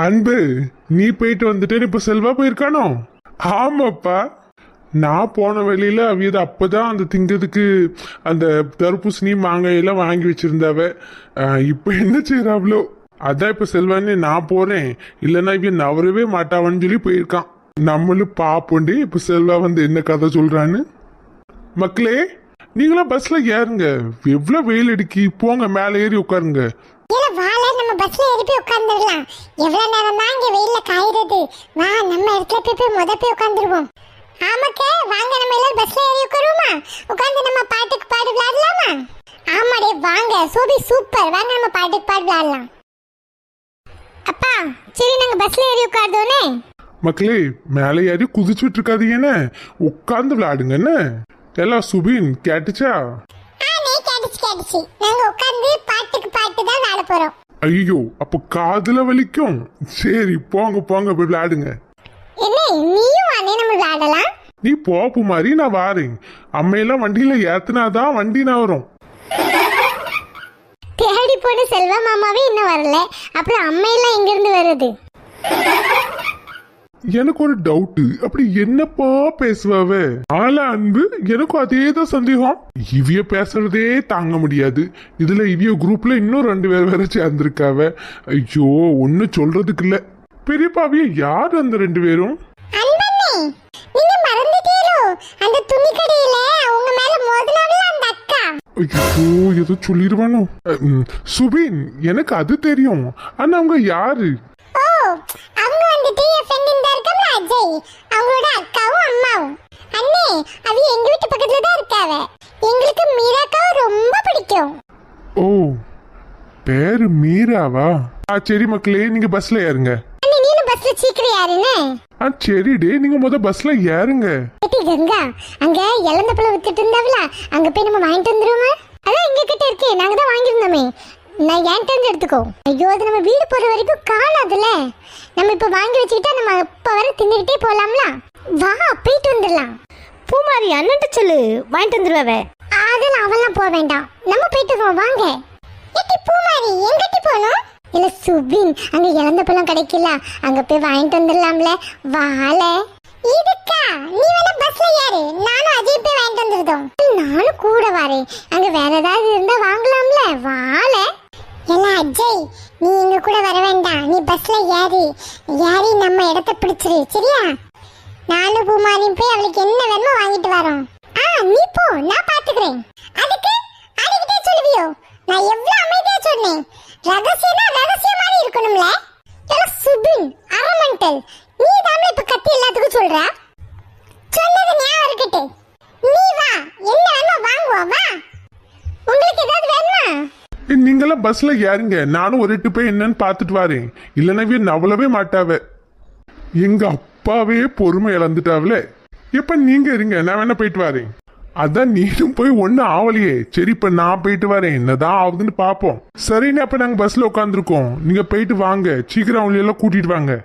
அன்பு, நீ போயிட்டு வந்துட்டு இப்ப செல்வா போயிருக்கானோ? ஆமாப்பா, நான் போன வழியில அவியது அப்பதான் அந்த திங்கிறதுக்கு அந்த தர்பூசணி மாங்காயெல்லாம் வாங்கி வச்சிருந்தாவ. இப்ப என்ன செய்யறாவளோ? அதான் இப்ப செல்வானே நான் போறேன், இல்லைன்னா இவ நவரவே மாட்டாவன்னு சொல்லி போயிருக்கான். நம்மளும் பாப்போண்டி இப்ப செல்வா வந்து என்ன கதை சொல்றான்னு. மக்களே, நீங்களாம் பஸ்ல ஏறுங்க, எவ்வளவு வெயில் அடிக்கி, போங்க மேல ஏறி உட்காருங்க. நம்ம பஸ்ல ஏறி போய் உட்கார்ந்துடலாம். எவ்வளவு நேரம் தான் இங்க வெயில்ல காயுறது? வா, நம்ம இடத்துல போய் முத போய் உட்கார்ந்துருவோம். ஆமாக்கா, வாங்க நம்ம எல்லாரும் பஸ்ல ஏறி உட்காருவோமா? உட்கார்ந்து நம்ம பாட்டுக்கு பாடு விளையாடலாமா? ஆமாடே, வாங்க சோபி, சூப்பர், வாங்க நம்ம பாட்டுக்கு பாடு விளையாடலாம். அப்பா, சரி நாங்க பஸ்ல ஏறி உட்கார்ந்தோனே. மக்களே, மேலே ஏறி குதிச்சுட்டு இருக்காதீங்கன்னு, உட்கார்ந்து விளையாடுங்கன்னு. எல்லாம் சுபின் கேட்டுச்சா? கேட்டுச்சு. நாங்க உட்கார்ந்து பாட்டுக்கு பாட்டு தான் விளையாட போறோம். ஐயோ, அப்ப காதுல வலிக்கும். சரி போங்க போங்க, போய் விளையாடுங்க. என்ன, நீயும் வானே நம்ம விளையாடலாம். நீ போப்பு மாதிரி நான் வாரேன். அம்மையெல்லாம் வண்டியில ஏத்துனாதான் வண்டி நான் வரும். தேடி போன செல்வா மாமாவே இன்னும் வரல, அப்புறம் அம்மையெல்லாம் எங்க இருந்து வருது? எனக்கு ஒரு டவுட், அப்படி என்னப்பா பேசுவாவ? ஆளா அன்பு, எனக்கும் அதேதான் சந்தேகம். இவிய பேசுறதே தாங்க முடியாது, இதுல இவிய குரூப்ல இன்னும் 2 பேர் வேற சேர்ந்திருக்காவ. ஐயோ, ஒன்னும் சொல்றதுக்கு இல்ல. பெரியப்பாவிய யார் அந்த 2 பேரும்? நீங்க மறந்துட்டீரோ? அந்த துணி கடையில அவங்க மேல மோதினாவல அந்த அக்கா. ஐயோ, ஏதோ சொல்லிடுவானோ. சுபின், எனக்கு அது தெரியும், ஆனா அவங்க யாரு? ஓ, அவங்க வந்துட்டு என் ஃப்ரெண்ட் இந்த இருக்கல அஜய், அவங்களோட அக்காவும் அம்மாவும். அண்ணே, அவ எங்க வீட்டு பக்கத்துல தான் இருக்காவ. எங்களுக்கு மீராக்காவை ரொம்ப பிடிக்கும். ஓ, பேரு மீராவா? சரி மக்களே, நீங்க பஸ்ல ஏறுங்க. அண்ணே, நீங்க பஸ்ல சீக்கிரம் ஏறுங்க. சரிடே, நீங்க முத பஸ்ல ஏறுங்க. கங்கா, அங்க இளந்த பழம் வித்துட்டு இருந்தாவல, அங்க போய் நம்ம வாங்கிட்டு வந்துருவோமா? அதான் எங்க கிட்ட இருக்கே, நாங்க தான் வாங்கிருந்தோமே. நான் ஏன்ட்டு வந்து எடுத்துக்கோ. ஐயோ, அது நம்ம வீடு போற வரைக்கும் காணாதுல. நம்ம இப்ப வாங்கி வச்சுக்கிட்டா நம்ம அப்ப வர தின்னுகிட்டே போலாம்ல. வா, போயிட்டு வந்துடலாம். பூமாரி அண்ணன்ட்ட சொல்லு, வாங்கிட்டு வந்துருவாவ. அதெல்லாம் அவெல்லாம் போக வேண்டாம், நம்ம போயிட்டு இருக்கோம், வாங்க. எட்டி பூமாரி, எங்கட்டி போகணும்? இல்ல சுபின், அங்க இழந்த பழம் கிடைக்கல, அங்க போய் வாங்கிட்டு வந்துடலாம்ல. வாழ இதுக்கா, நீ வேணா பஸ்ல ஏறு, நானும் அஜய் போய் வாங்கிட்டு வந்துருதோம். நானும் கூட வரேன், அங்க வேற ஏதாவது இருந்தா வாங்கலாம்ல. வாழ எல்லாம் அஜய், நீ எங்க கூட வர வேண்டாம், நீ பஸ்ல ஏறி நம்ம இடத்த பிடிச்சிரு, சரியா? நானும் பூமாரியும் போய் அவளுக்கு என்ன வேணுமோ வாங்கிட்டு வரோம். நீ போ, நான் பாத்துக்கிறேன். அதுக்கு அடிக்கிட்டே சொல்லுவியோ? நான் எவ்வளவு அமைதியா சொன்னேன். ரகசியமா ரகசிய மாதிரி இருக்கணும்ல. எல்லாம் சுபின் அரமண்டல், நீ தான் இப்ப கத்தி எல்லாத்துக்கும் சொல்ற. சொன்னது ஞாபகம் இருக்கட்டும். நீ வா, என்ன வேணுமோ வாங்குவோம், வா. உங்களுக்கு ஏதாவது வேணுமா? நீங்களாம் பஸ்ல ஏறுங்க, நானும் ஒரு எட்டு போய் என்னன்னு பாத்துட்டு வரேன். இல்லைன்னா நவளவே மாட்டாவ. எங்க அப்பாவே பொறுமை இழந்துட்டாவல. இப்ப நீங்க இருங்க, நான் வேணா போயிட்டு வரேன். அதான் நீனும் போய் ஒண்ணு ஆவலையே. சரி, இப்ப நான் போயிட்டு வரேன், என்னதான் ஆகுதுன்னு பாப்போம். சரின்னு, அப்ப நாங்க பஸ்ல உட்காந்துருக்கோம், நீங்க போயிட்டு வாங்க, சீக்கிரம் அவங்களை எல்லாம் கூட்டிட்டு வாங்க.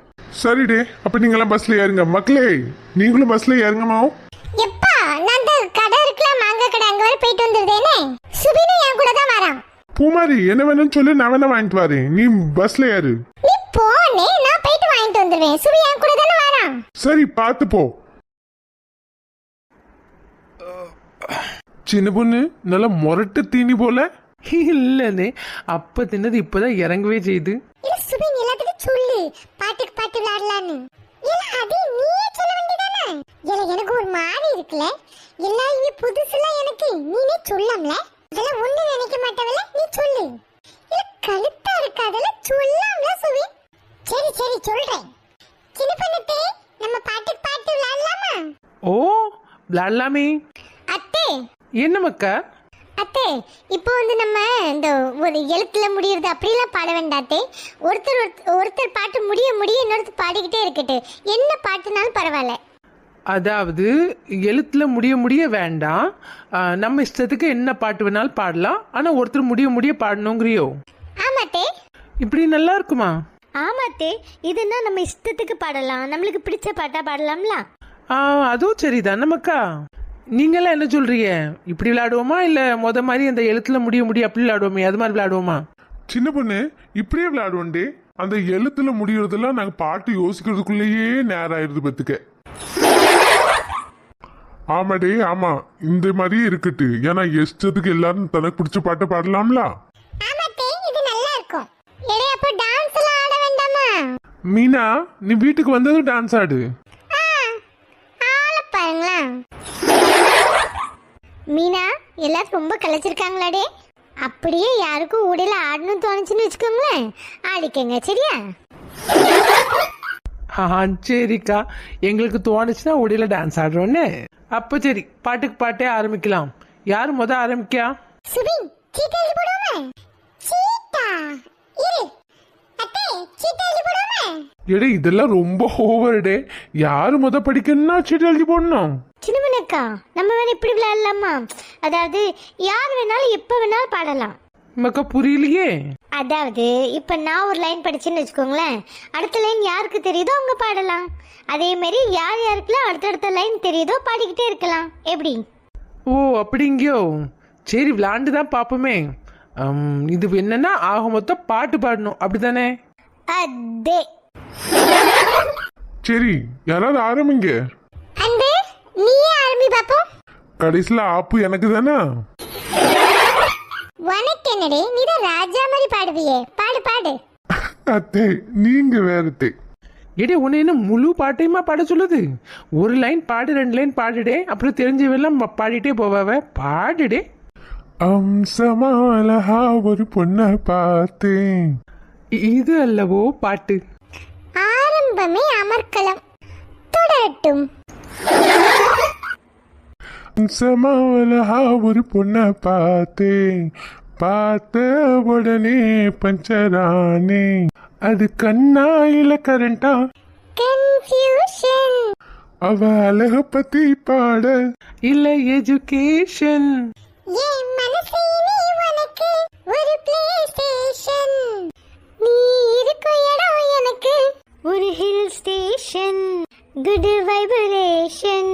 சரிடே, அப்ப நீங்க எல்லாம் பஸ்ல ஏறுங்க. மக்களே, நீங்களும் பஸ்ல ஏறுங்கம்மா. எப்பா, நான் அந்த கடை இருக்கல, மாங்காய் கடை, அங்க வரை போயிட்டு வந்துருதேனே. சுபினும் என் கூட தான் வரான். பூமாரி, என்ன வேணும்னு சொல்லி நான் வேணா வாங்கிட்டு வரேன், நீ பஸ்ல ஏறு. நீ போனே, நான் போயிட்டு வாங்கிட்டு வந்துருவேன். சுபி என் கூட தானே வரான். சரி, பாத்து போ. சின்ன பொண்ணு நல்லா முரட்டு தீனி போல. இல்லனே, அப்ப தின்னது இப்பதான் இறங்கவே செய்யுது. இல்ல சுபின், எல்லாத்துக்கும் சொல்லு, பாட்டுக்கு பாட்டு விளையாடலான்னு. இல்ல அது நீயே சொல்ல வேண்டியதானே? இல்ல எனக்கு ஒரு மாதிரி இருக்குல்ல, எல்லாம் இங்க புதுசுல எனக்கு நீனே சொல்லம்ல. இதெல்லாம் ஒண்ணு நினைக்க மாட்டவல, நீ சொல்லு. இல்ல கழுத்தா இருக்காதல, சொல்லாம்ல சுபின். சரி சரி சொல்றேன். சின்ன பொண்ணுத்தே, நம்ம பாட்டுக்கு பாட்டு விளையாடலாமா? ஓ, விளையாடலாமே. அத்தே. என்ன மக்கா? அத்தே, இப்போ வந்து நம்ம இந்த ஒரு எழுத்துல முடியறது அப்படிலாம் பாட வேண்டாத்தே. ஒருத்தர் பாட்டு முடிய இன்னொருத்தர் பாடிக்கிட்டே இருக்கட்டு, என்ன பாட்டுனாலும் பரவாயில்ல. அதாவது எழுத்துல முடிய வேண்டாம், நம்ம இஷ்டத்துக்கு என்ன பாட்டு வேணாலும் பாடலாம், ஆனா ஒருத்தர் முடிய பாடணுங்கிறியோ? ஆமாத்தே. இப்படி நல்லா இருக்குமா? ஆமாத்தே, இதுன்னா நம்ம இஷ்டத்துக்கு பாடலாம், நம்மளுக்கு பிடிச்ச பாட்டா பாடலாம்ல. அதுவும் சரிதான். நமக்கா நீங்களாம் என்ன சொல்றீங்க? இப்படி விளையாடுவோமா, இல்ல முத மாதிரி அந்த எழுத்துல முடிய அப்படி விளையாடுவோமே, அது மாதிரி விளையாடுவோமா? சின்ன பொண்ணு, இப்படியே விளையாடுவோண்டே. அந்த எழுத்துல முடியறதெல்லாம் நாங்க பாட்டு யோசிக்கிறதுக்குள்ளேயே நேரம் ஆயிருது பத்துக்க. ஆமாடே ஆமா, இந்த மாதிரியே இருக்கட்டு. ஏன்னா இஷ்டத்துக்கு எல்லாரும் தனக்கு பிடிச்ச பாட்டை பாடலாம்ல. ஆமாத்தே, இது நல்லா இருக்கும். எடே அப்ப டான்ஸ் எல்லாம் ஆட வேண்டாமா? மீனா, நீ வீட்டுக்கு வந்ததும் டான்ஸ் ஆடு. ஆள பாருங்களா. மீனா, எல்லாரும் ரொம்ப கலைச்சிருக்காங்களாடே. அப்படியே யாருக்கும் ஊடையில ஆடணும்னு தோணுச்சுன்னு வச்சுக்கோங்களேன், ஆடிக்கங்க சரியா? சரிக்கா, எங்களுக்கு தோணுச்சுன்னா உடையில டான்ஸ் ஆடுறோன்னு. அப்ப சரி, பாட்டுக்கு பாட்டே ஆரம்பிக்கலாம். யாரு ஆரம்பிக்கா? சுபின், சீட்டா எழுதி போடுவோமே. சீட்டா இரு அத்தை, சீட்டா எழுதி போடுவோமே. எடே இதெல்லாம் ரொம்ப ஓவர் டே. யாரு படிக்கணும்னா சீட்டு எழுதி போடணும். சின்னமனக்கா, நம்ம வேணா இப்படி விளையாடலாமா? அதாவது யார் வேணாலும் எப்ப வேணாலும் பாடலாம். மக்கா புரியலையே. அதாவது இப்ப நான் ஒரு லைன் படிச்சேன்னு வச்சுக்கோங்களேன், அடுத்த லைன் யாருக்கு தெரியுதோ அவங்க பாடலாம். அதே மாதிரி யார் யாருக்குலாம் அடுத்தடுத்த லைன் தெரியுதோ பாடிக்கிட்டே இருக்கலாம். எப்படி? ஓ அப்படிங்கயோ. சரி, விளாண்டு தான் பார்ப்போமே. இது என்னன்னா ஆக மொத்தம் பாட்டு பாடணும், அப்படித்தானே? அதே. சரி, யாராவது ஆரம்பிங்க. அன்பு, நீயே ஆரம்பி பாப்போம். கடைசியில ஆப்பு எனக்கு தானே. உனக்கு என்னடே, நீதான் ராஜா மாதிரி பாடுவியே. பாடு பாடு. அத்தே நீங்க வேறத்தே. எடே, உன்னை என்ன முழு பாட்டையுமா பாட சொல்லுது? ஒரு லைன் பாடு, 2 லைன் பாடுடே, அப்புறம் தெரிஞ்சவெல்லாம் பாடிட்டே போவாவ. பாடுடே. அம்சமாலஹா ஒரு பொண்ணை பார்த்தேன். இது அல்லவோ பாட்டு. ஆரம்பமே அமர்க்கலாம், தொடரட்டும். அம்சமாலஹா ஒரு பொண்ணை பார்த்தேன், பார்த்த உடனே பஞ்சரானே. அது கண்ணாயில கரண்டா, கன்ஃபியூஷன். அவ அழக பத்தி பாட, இல்ல எஜுகேஷன். என் மனசே நீ உனக்கு ஒரு பிளே ஸ்டேஷன். நீ இருக்கும் இடம் எனக்கு ஒரு ஹில் ஸ்டேஷன், குட் வைப்ரேஷன்,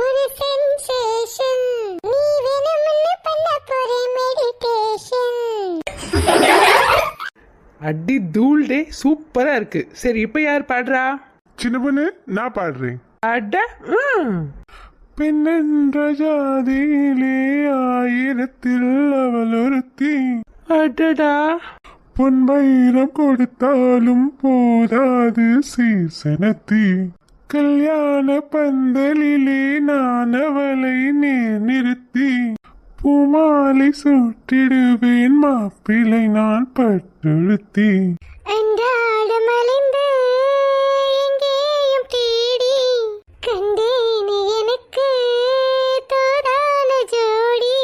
ஒரு சென்சேஷன். நீ வேணும்னு பண்ண போறே மெடிடேஷன். அடி தூள் டே, சூப்பரா இருக்கு. சரி, இப்ப யார் பாடுறா? சின்ன பொண்ணு நான் பாடுறேன். அட பெண்ணென்ற ஜாதியிலே ஆயிரத்தில் அவள் ஒருத்தி, அடடா. பொன்வைரம் கொடுத்தாலும் போதாது சீசனத்தி. கல்யாண பந்தலிலே நான் அவளை நிறுத்தி, பூமாலை சூட்டிடுவேன் மாப்பிளை நான் பட்டெழுத்தி. அன்றாடம் அலைந்து எங்கேயும் தேடி கண்டேன் எனக்கு தோதான ஜோடி.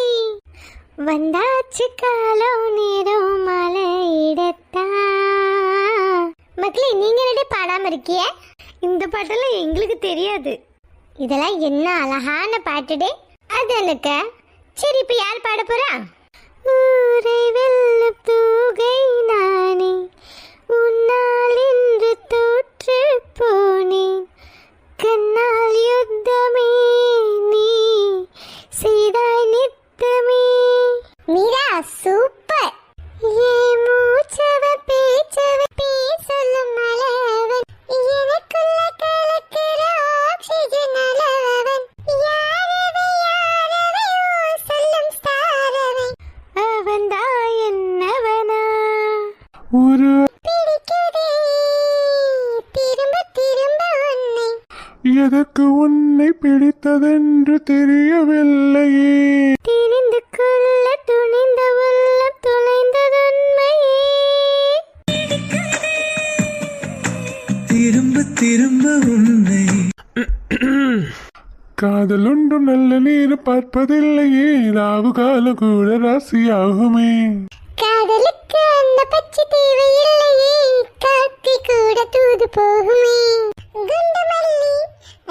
வந்தாச்சு காலம் நேரம் மலையிடத்தா. மக்களே, நீங்க ரெண்டு பாடாம இருக்கிய? இந்த பாட்டெல்லாம் எங்களுக்கு தெரியாது. இதெல்லாம் என்ன அழகான பாட்டுடே. அது எனக்கு. சரி, இப்ப யார் பாட போறா? ஊரை வெல்லும் தூகை நானே, உன்னால் இன்று தோற்று போனேன். கண்ணால் யுத்தமே நீ செய்தாய் நித்தமே. மீரா சூப்பர். ஏ மூச்சவ பேச்சவ பேசலும் அளவன், எனக்குள்ள கலக்கிற ஆக்சிஜன் அளவன். யாரவை யாரவை ஓ சொல்லும் ஸ்டாரவை, அவன்தா என்னவனா ஒரு பிடிக்குதே திரும்ப திரும்ப உன்னை. எதற்கு உன்னை பிடித்ததென்று தெரியவில்லையே. தெரிந்து கொள்ள துணிந்த உள்ளம் துளைந்ததுண்மையே. திரும்ப திரும்ப உன்னை. காதல் ஒன்றும் நல்ல நேரம் பார்ப்பதில்லையே, ராவு காலம் கூட ராசியாகுமே. காதலுக்கு அந்த பச்சை தேவையில்லையே, காத்தி கூட தூது போகுமே. குண்டு மல்லி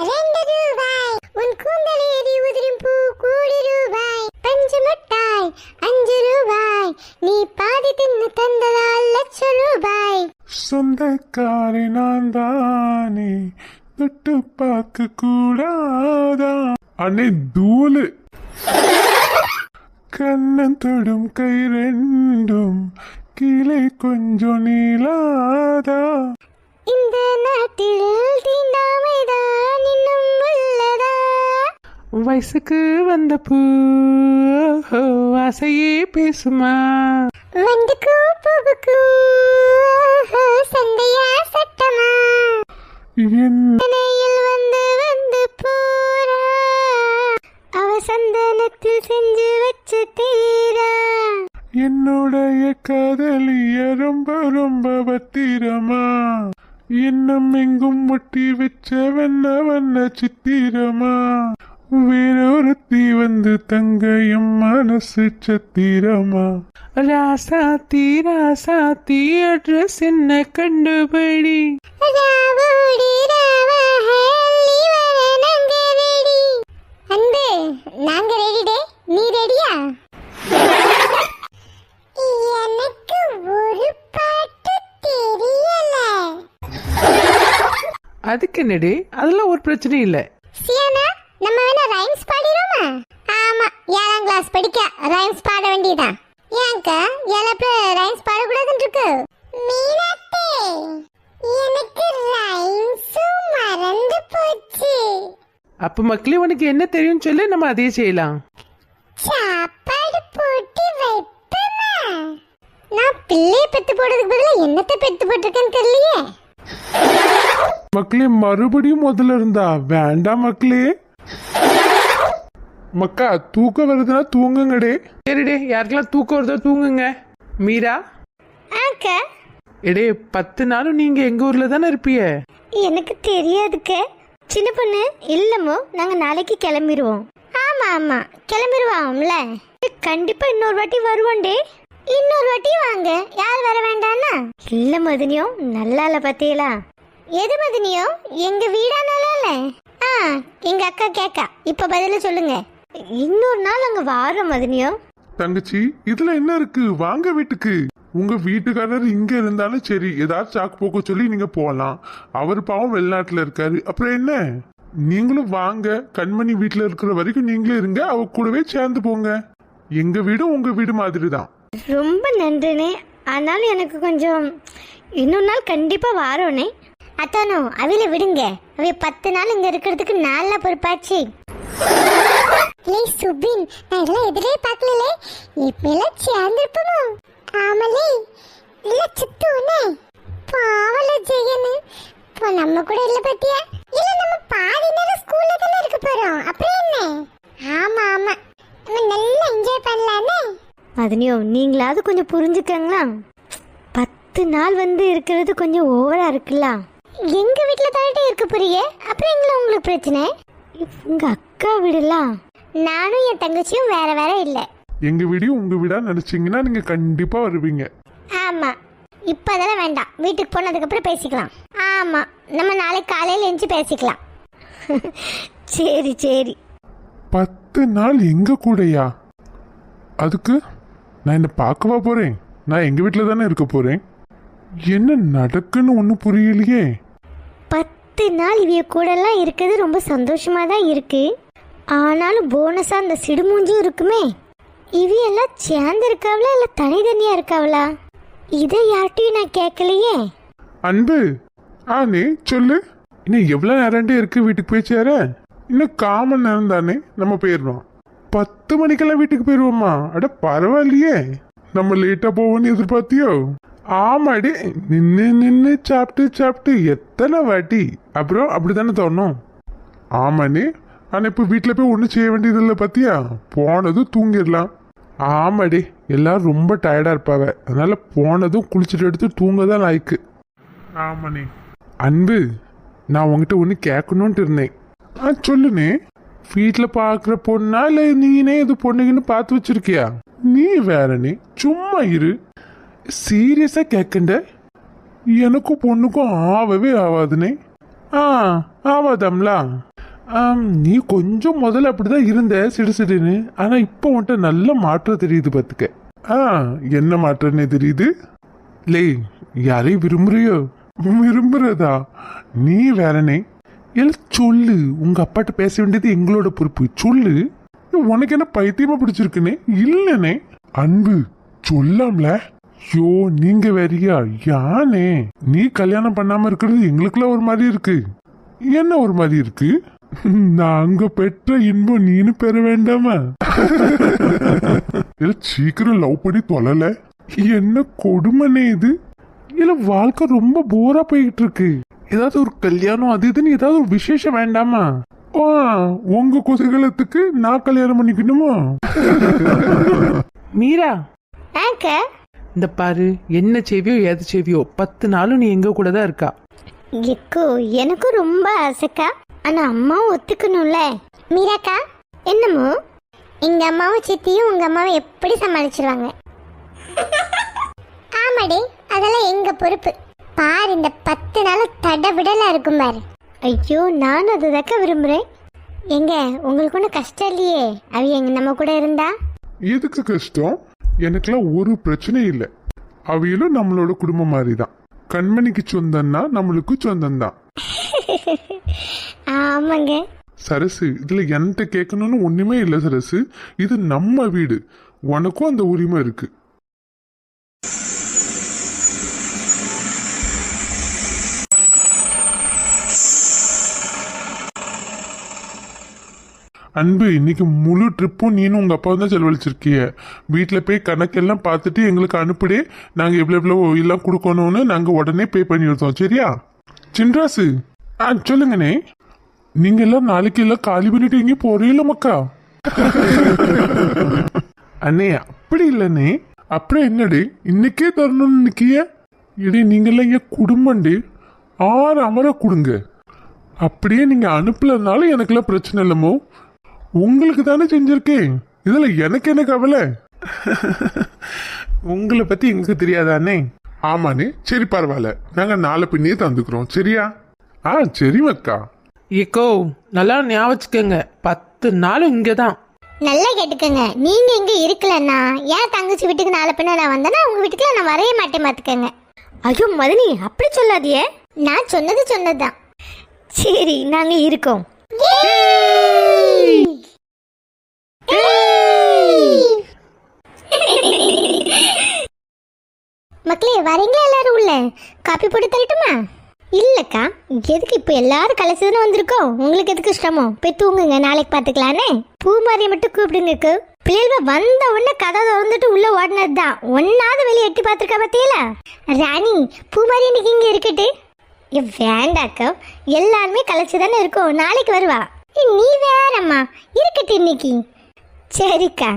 2 ரூபாய், உன் கூந்தல் ஏறி உதிரும் பூ கூடி ரூபாய். பஞ்சு மிட்டாய் 5 ரூபாய், நீ பாதி தின்னு தந்ததால் ₹1,00,000. சொந்தக்காரை நான் தானே, தொட்டு பார்க்க கூடாதா. அண்ணே தூளு. கண்ணன் தொடும் கை ரெண்டும் கிளை கொஞ்சம் நீளாதா. இந்த நாட்டில் தீண்டாமைதான் இன்னும் உள்ளதா? வயசுக்கு வந்த பூ ஆசையே பேசுமா. வந்துக்கும் பூவுக்கும் சண்டையா சட்டமா? என் சந்தனையில் வந்து வந்து போறா, அவ சந்தனத்தில் செஞ்சு வச்ச தீரா. என்னுடைய காதலிய ரொம்ப ரொம்ப பத்திரமா, இன்னும் எங்கும் ஒட்டி வச்ச வண்ண வண்ண சித்திரமா. வேறொருத்தி வந்து தங்கையும் மனசு சத்திரமா. ராசாத்தி ராசாத்தி அட்ரஸ் என்ன கண்டுபிடி. ராவோடி ராவாக அள்ளி வர நாங்க ரெடி. அன்பு, நாங்க ரெடிடே, நீ ரெடியா? எனக்கு ஒரு பாட்டு தெரியல. அதுக்கு என்னடி, அதெல்லாம் ஒரு பிரச்சனை இல்லை. சியானா, நம்ம வேணா ரைம்ஸ் பாடிரோமா? ஆமா, 7ஆம் கிளாஸ் படிக்க ரைம்ஸ் பாட வேண்டியதான். ஏன்க்கா ஏழப்ப ரைம்ஸ் பாடக்கூடாதுன்னு இருக்கு? மீனாத்தே, எனக்கு ரைம்ஸும் மறந்து போச்சு. அப்ப மக்களே உனக்கு என்ன தெரியும் சொல்லு, நம்ம அதே செய்யலாம். சாப்பாடு போட்டு வைப்பமா? நான் பிள்ளைய பெத்து போடுறதுக்கு பதிலா என்னத்தை பெத்து போட்டிருக்கேன்னு தெரியலையே. மக்களே மறுபடியும் முதல்ல இருந்தா வேண்டாம் மக்களே. மக்கா தூக்கம் வருதுன்னா தூங்குங்கடே. சரிடே, யாருக்கெல்லாம் தூக்கம் வருதோ தூங்குங்க. மீரா, ஆக்கா, எடே 10 நாளும் நீங்க எங்க ஊர்ல தானே இருப்பீங்க? எனக்கு தெரியாதுக்க. சின்ன பொண்ணு இல்லமோ, நாங்க நாளைக்கு கிளம்பிடுவோம். ஆமா ஆமா, கிளம்பிடுவோம்ல. கண்டிப்பா இன்னொரு வாட்டி வருவோண்டே. இன்னொரு வாட்டி வாங்க, யார் வர வேண்டாம்னா? இல்ல மதினியும் நல்லா இல்ல பத்தியலா. எது மதினியும்? எங்க வீடா நல்லா இல்ல? எங்க அக்கா கேக்கா, இப்ப பதில சொல்லுங்க. இன்னொரு நாள் அங்க வாரோம் மதினியும். தங்கச்சி இதுல என்ன இருக்கு, வாங்க வீட்டுக்கு. உங்க வீட்டுக்காரர் இங்க இருந்தாலும் சரி, ஏதாவது சாக்கு போக்க சொல்லி நீங்க போகலாம். அவர் பாவம் வெளிநாட்டுல இருக்காரு, அப்புறம் என்ன. நீங்களும் வாங்க, கண்மணி வீட்டுல இருக்கிற வரைக்கும் நீங்களும் இருங்க, அவ கூடவே சேர்ந்து போங்க. எங்க வீடும் உங்க வீடு மாதிரி தான். ரொம்ப நன்றினே. ஆனாலும் எனக்கு கொஞ்சம் இன்னொரு நாள் கண்டிப்பா வாரோனே. அத்தானோ அவில விடுங்க, அவைய 10 நாள் இங்க இருக்கிறதுக்கு நல்லா பொறுப்பாச்சு. லே சுபின், நான் இதெல்லாம் எதிரே பார்க்கல. இப்பெல்லாம் சேர்ந்துருப்போமோ? ஆமலே, இல்ல சித்துனே. பாவல ஜெயனு இப்போ நம்ம கூட இல்ல பத்தியா? இல்ல நம்ம பாதி நேரம் ஸ்கூல்ல தானே இருக்க போறோம், அப்புறம் என்ன? ஆமா ஆமா, நம்ம நல்லா என்ஜாய் பண்ணலாமே. மதினியும் நீங்களாவது கொஞ்சம் புரிஞ்சுக்கங்களா? 10 நாள் வந்து இருக்கிறது கொஞ்சம் ஓவரா இருக்குல்ல. எங்க வீட்டுல தானே இருக்க போறீங்க, அப்புறம் எங்களை உங்களுக்கு பிரச்சனை? உங்க அக்கா வீடுலாம். நானும் என் தங்கச்சியும் வேற வேற இல்ல. எங்க வீடியும் உங்க வீடா நினைச்சீங்கன்னா நீங்க கண்டிப்பா வருவீங்க. ஆமா, இப்ப அதெல்லாம் வேண்டாம், வீட்டுக்கு போனதுக்கு அப்புறம் பேசிக்கலாம். ஆமா, நம்ம நாளைக்கு காலையில எழுந்து பேசிக்கலாம். சரி சரி. 10 நாள் எங்க கூடயா? அதுக்கு நான் என்ன பார்க்கவா போறேன்? நான் எங்க வீட்டுல தானே இருக்க போறேன். என்ன நடக்குன்னு ஒன்னும் புரியலையே. 10 நாள் இவைய கூடலாம் இருக்கிறது ரொம்ப சந்தோஷமா தான் இருக்கு. ஆனாலும் போனஸா அந்த சிடுமூஞ்சும் இருக்குமே. இவையெல்லாம் சேர்ந்து இருக்காவளா இல்ல தனித்தனியா இருக்காவளா? இதை யார்ட்டையும் நான் கேட்கலையே. அன்பு, நீ சொல்லு. இன்னும் எவ்வளவு நேரண்டே இருக்கு வீட்டுக்கு போய் சேர? இன்னும் 1/4 மணி நேரம் தானே, நம்ம போயிடுறோம். 10 மணிக்கெல்லாம் வீட்டுக்கு போயிடுவோமா? அட பரவாயில்லையே, நம்ம லேட்டா போவோம்னு எதிர்பார்த்தியோ? ஆமாடி, நின்று நின்று சாப்பிட்டு சாப்பிட்டு எத்தனை வாட்டி, அப்புறம் அப்படித்தானே தோணும். ஆமாண்ணே, ஆனால் இப்போ வீட்டில் போய் ஒன்றும் செய்ய வேண்டியதில்லை பார்த்தியா, போனதும் தூங்கிடலாம். ஆமாடி, எல்லாரும் ரொம்ப டயர்டாக இருப்பாவ, அதனால போனதும் குளிச்சுட்டு எடுத்து தூங்க தான் லாய்க்கு. ஆமாண்ணே. அன்பு, நான் உங்ககிட்ட ஒன்று கேட்கணுன்ட்டு இருந்தேன். சொல்லுண்ணே. வீட்டில் பார்க்குற பொண்ணா இல்லை நீனே இது பொண்ணுங்கன்னு பார்த்து வச்சிருக்கியா? நீ வேறனே, சும்மா இரு. சீரியஸா கேட்கண்ட, எனக்கும் பொண்ணுக்கும் ஆகவே ஆகாதுனே. ஆவாதாம்ல. நீ கொஞ்சம் முதல்ல அப்படிதான் இருந்த சிடுசிடுன்னு, ஆனா இப்போ உன்ட்ட நல்ல மாற்றம் தெரியுது பார்த்துக்க. என்ன மாற்றம்னே தெரியுது? லே, யாரையும் விரும்புறியோ? விரும்புறதா? நீ வேறனே. எல்லாம் சொல்லு, உங்க அப்பாட்ட பேச வேண்டியது எங்களோட பொறுப்பு. சொல்லு. உனக்கு என்ன பைத்தியமா பிடிச்சிருக்குனே? இல்லனே. அன்பு, சொல்லாம்ல. ஐயோ நீங்க வேறியா யானே நீ கல்யாணம் பண்ணாம இருக்கிறது எங்களுக்குலாம் ஒரு மாதிரி இருக்கு. என்ன ஒரு மாதிரி இருக்கு? நாங்க பெற்ற இன்பம் நீனு பெற வேண்டாமா? இல்ல சீக்கிரம் லவ் பண்ணி தொலைல. என்ன கொடுமனே இது. இல்ல வாழ்க்கை ரொம்ப போரா போயிட்டு இருக்கு. ஏதாவது ஒரு கல்யாணம் அது இதுன்னு ஏதாவது ஒரு விசேஷம் வேண்டாமா? உங்க குதூகலத்துக்கு நான் கல்யாணம் பண்ணிக்கணுமா? மீரா ஆக்க இந்த பாரு, என்ன செய்வியோ ஏது செய்வியோ 10 நாளும் நீ எங்க கூட தான் இருக்கா. எக்கோ எனக்கும் ரொம்ப ஆசைக்கா. ஆனா அம்மாவும் ஒத்துக்கணும்ல. மீராக்கா என்னமோ எங்க அம்மாவும் சித்தியும் உங்க அம்மாவை எப்படி சமாளிச்சிருவாங்க? ஆமாடி, அதெல்லாம் எங்க பொறுப்பு. பாரு இந்த 10 நாள் தடவிடலா இருக்கும் பாரு. ஐயோ நானும் அதுதாக்க விரும்புறேன். எங்க உங்களுக்கு ஒன்றும் கஷ்டம் இல்லையே அவ எங்க நம்ம கூட இருந்தா? எதுக்கு கஷ்டம்? எனக்குலாம் ஒரு பிரச்சனை இல்லை. அவையிலும் நம்மளோட குடும்பம் மாதிரி தான். கண்மணிக்கு சொந்தம்னா நம்மளுக்கு சொந்தம் தான். ஆமாங்க. சரசு, இதுல என்கிட்ட கேட்கணும்னு ஒண்ணுமே இல்லை சரசு. இது நம்ம வீடு, உனக்கும் அந்த உரிமை இருக்கு. அன்பு, இன்னைக்கு முழு ட்ரிப்பும் நீனும் உங்க அப்பா தான் செலவழிச்சிருக்கிய. வீட்டில் போய் கணக்கெல்லாம் பார்த்துட்டு எங்களுக்கு அனுப்பிடு. நாங்கள் எவ்வளோ எல்லாம் கொடுக்கணும்னு நாங்கள் உடனே பே பண்ணிடுறோம். சரியா சின்ராசு? சொல்லுங்கண்ணே. நீங்க எல்லாம் நாளைக்கு எல்லாம் காலி பண்ணிட்டு எங்கேயும் போறீங்களா மக்கா? அண்ணே அப்படி இல்லைண்ணே. அப்புறம் என்னடி இன்னைக்கே தரணும்னு நிக்கிய? இடி நீங்கெல்லாம் இங்க குடும்பண்டி 6 அமர கொடுங்க. அப்படியே நீங்க அனுப்பலனாலும் எனக்குலாம் பிரச்சனை இல்லமோ. உங்களுக்கு தானே செஞ்சிருக்கேன். இதுல எனக்கு என்ன கவலை? உங்களை பத்தி எங்களுக்கு தெரியாதானே? ஆமாண்ணே. சரி பரவாயில்ல, நாங்க நாளை பின்னே தந்துக்கிறோம். சரியா? சரி மக்கா. ஏக்கோ நல்லா ஞாபகம் வச்சுக்கோங்க, 10 நாளும் இங்கே தான். நல்லா கேட்டுக்கோங்க. நீங்க இங்க இருக்கலன்னா ஏன் தங்கச்சி வீட்டுக்கு நாளை பின்ன நான் வந்தேன்னா உங்க வீட்டுக்குலாம் நான் வரைய மாட்டேன் பார்த்துக்கோங்க. ஐயோ மதனி அப்படி சொல்லாதியே. நான் சொன்னதுதான். சரி நாங்க இருக்கோம். மக்களே வரீங்களா எல்லாரும்? உள்ள காப்பி போட்டு தரட்டுமா? இல்லக்கா, எதுக்கு இப்போ எல்லாரும் கலைச்சதுன்னு வந்திருக்கோம். உங்களுக்கு எதுக்கு இஷ்டமோ போய் தூங்குங்க, நாளைக்கு பார்த்துக்கலானே. பூமாரியை மட்டும் கூப்பிடுங்க. பிள்ளைகள் வந்த உடனே கதை திறந்துட்டு உள்ள ஓடினது தான். ஒன்னாவது வெளியே எட்டி பார்த்துருக்கா பார்த்தீங்களா? ராணி பூமாரி இன்னைக்கு இங்கே இருக்கட்டு. வேண்டாக்கா, எல்லாருமே கலைச்சு தானே இருக்கோம். நாளைக்கு வருவா. நீ வேறம்மா இருக்கட்டு இன்னைக்கு. சரிக்கா.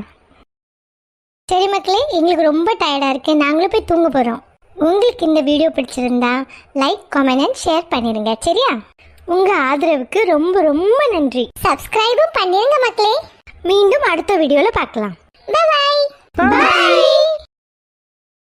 சரி மக்களே, எங்களுக்கு ரொம்ப டயர்டா இருக்கு. நாங்களும் போய் தூங்க போறோம். உங்களுக்கு இந்த வீடியோ பிடிச்சிருந்தா லைக், கமெண்ட் அண்ட் ஷேர் பண்ணிடுங்க. சரியா? உங்க ஆதரவுக்கு ரொம்ப ரொம்ப நன்றி. சப்ஸ்கிரைபும் பண்ணிருங்க மக்களே. மீண்டும் அடுத்த வீடியோல பார்க்கலாம். பை. Bye.